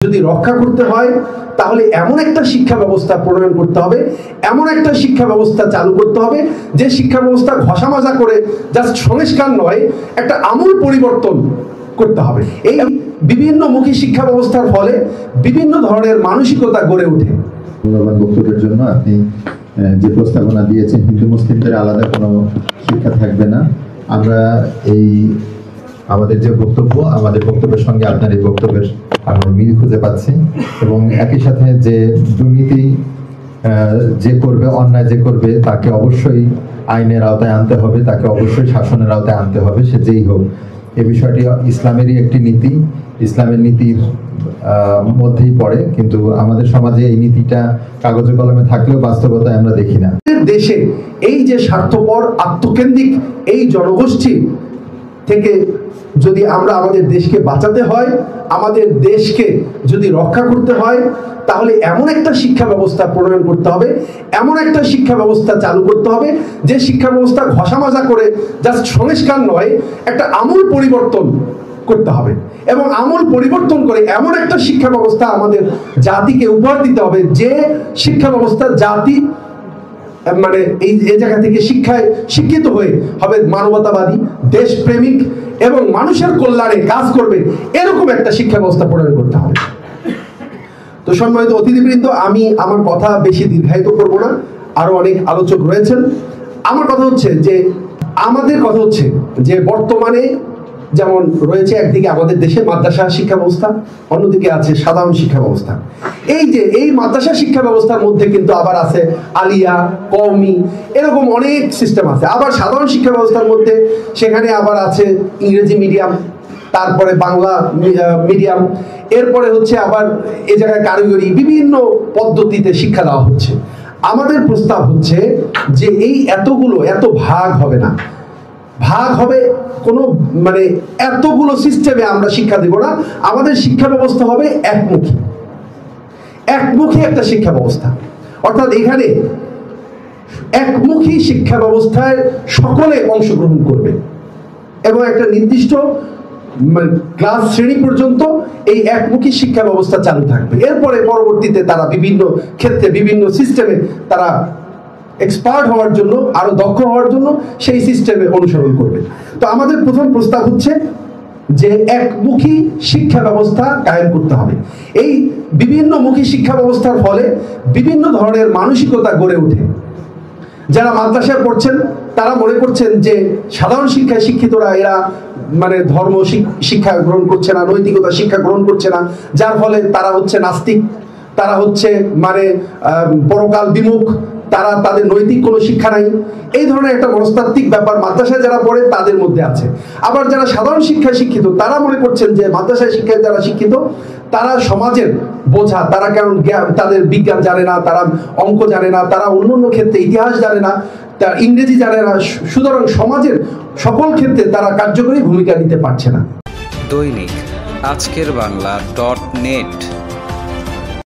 যদি রক্ষা করতে হয় তাহলে এমন একটা শিক্ষা ব্যবস্থা প্রণয়ন করতে হবে, এমন একটা শিক্ষা ব্যবস্থা চালু করতে হবে যে শিক্ষা ব্যবস্থা ঘষা মাজা করে জাস্ট সংস্কার নয়, একটা আমূল পরিবর্তন করতে হবে। এই বিভিন্নমুখী শিক্ষা ব্যবস্থার ফলে বিভিন্ন ধরনের মানসিকতা গড়ে ওঠে। ধন্যবাদ বক্তব্যের জন্য। আপনি যে প্রস্তাবনা দিয়েছেন হিন্দু মুসলিমদের আলাদা কোনো শিক্ষা থাকবে না, আমরা এই আমাদের যে বক্তব্য, আমাদের বক্তব্যের সঙ্গে আপনার এই বক্তব্যের আমরা মিল খুঁজে পাচ্ছি, এবং একই সাথে যে দুর্নীতি যে করবে, অন্যায় যে করবে, তাকে অবশ্যই আইনের আওতায় আনতে হবে, তাকে অবশ্যই শাসনের আওতায় আনতে হবে, সে যেই হোক। এই বিষয়টি ইসলামেরই একটি নীতি, ইসলামের নীতির মধ্যেই পড়ে, কিন্তু আমাদের সমাজে এই নীতিটা কাগজে কলমে থাকলেও বাস্তবতায় আমরা দেখি না। দেশে এই যে স্বার্থপর আত্মকেন্দ্রিক এই জনগোষ্ঠী থেকে যদি আমরা আমাদের দেশকে বাঁচাতে হয়, আমাদের দেশকে যদি রক্ষা করতে হয়, তাহলে এমন একটা শিক্ষা ব্যবস্থা প্রণয়ন করতে হবে, এমন একটা শিক্ষা ব্যবস্থা চালু করতে হবে যে শিক্ষা ব্যবস্থা ঘষা মাজা করে জাস্ট সংস্কার নয়, একটা আমূল পরিবর্তন করতে হবে। এবং আমূল পরিবর্তন করে এমন একটা শিক্ষা ব্যবস্থা আমাদের জাতিকে উপহার দিতে হবে যে শিক্ষা ব্যবস্থা জাতি মানে এই জায়গা থেকে শিক্ষায় শিক্ষিত হয়ে হবে মানবতাবাদী, দেশপ্রেমিক এবং মানুষের কল্যাণে কাজ করবে, এরকম একটা শিক্ষা ব্যবস্থা প্রণয়ন করতে হবে। তো সম্মানিত অতিথিবৃন্দ, আমি আমার কথা বেশি দীর্ঘায়িত করব না, আরো অনেক আলোচক রয়েছেন। আমার কথা হচ্ছে যে আমাদের কথা হচ্ছে যে বর্তমানে যেমন রয়েছে একদিকে আমাদের দেশে মাদ্রাসা শিক্ষা ব্যবস্থা, অন্যদিকে আছে সাধারণ শিক্ষা ব্যবস্থা। এই যে এই মাদ্রাসা শিক্ষা ব্যবস্থার মধ্যে কিন্তু আবার আছে আলিয়া, কওমি, এরকম অনেক সিস্টেম আছে। আবার সাধারণ শিক্ষা ব্যবস্থার মধ্যে সেখানে আবার আছে ইংরেজি মিডিয়াম, তারপরে বাংলা মিডিয়াম, এরপরে হচ্ছে আবার এ জায়গায় কারিগরি, বিভিন্ন পদ্ধতিতে শিক্ষা দেওয়া হচ্ছে। আমাদের প্রস্তাব হচ্ছে যে এই এত ভাগ হবে না, ভাগ হবে কোনো মানে এতগুলো সিস্টেমে আমরা শিক্ষা দেব না। আমাদের শিক্ষা ব্যবস্থা হবে একমুখী একটা শিক্ষা ব্যবস্থা। অর্থাৎ এখানে একমুখী শিক্ষা ব্যবস্থায় সকলে অংশগ্রহণ করবে এবং একটা নির্দিষ্ট ক্লাস শ্রেণী পর্যন্ত এই একমুখী শিক্ষা ব্যবস্থা চালু থাকবে। এরপরে পরবর্তীতে তারা বিভিন্ন ক্ষেত্রে বিভিন্ন সিস্টেমে তারা এক্সপার্ট হওয়ার জন্য, আরো দক্ষ হওয়ার জন্য সেই সিস্টেমে অনুসরণ করবে। তো আমাদের প্রথম প্রস্তাব হচ্ছে যে একমুখী শিক্ষা ব্যবস্থা কায়েম করতে হবে। এই বিভিন্নমুখী শিক্ষা ব্যবস্থার ফলে বিভিন্ন ধরনের মানসিকতা গড়ে ওঠে। যারা মাদ্রাসায় পড়ছেন তারা মনে করছেন যে সাধারণ শিক্ষায় শিক্ষিতরা এরা মানে ধর্ম শিক্ষা গ্রহণ করছে না, নৈতিকতা শিক্ষা গ্রহণ করছে না, যার ফলে তারা হচ্ছে নাস্তিক, তারা হচ্ছে মানে পরকাল বিমুখ, তারা তাদের নৈতিক কোনো শিক্ষা নাই। এই ধরনের একটা মনস্তাত্ত্বিক ব্যাপার মাদ্রাসায় যারা পড়ে তাদের মধ্যে আছে। আবার যারা সাধারণ শিক্ষায় শিক্ষিত তারা মনে করছেন যে মাদ্রাসায় শিক্ষায় যারা শিক্ষিত তারা সমাজের বোঝা, তারা কারণ তাদের বিজ্ঞান জানে না, তারা অঙ্ক জানে না, তারা অন্য ক্ষেত্রে ইতিহাস জানে না, তার ইংরেজি জানে না, সুতরাং সমাজের সকল ক্ষেত্রে তারা কার্যকরী ভূমিকা নিতে পারছে না। দৈনিক আজকের বাংলা .net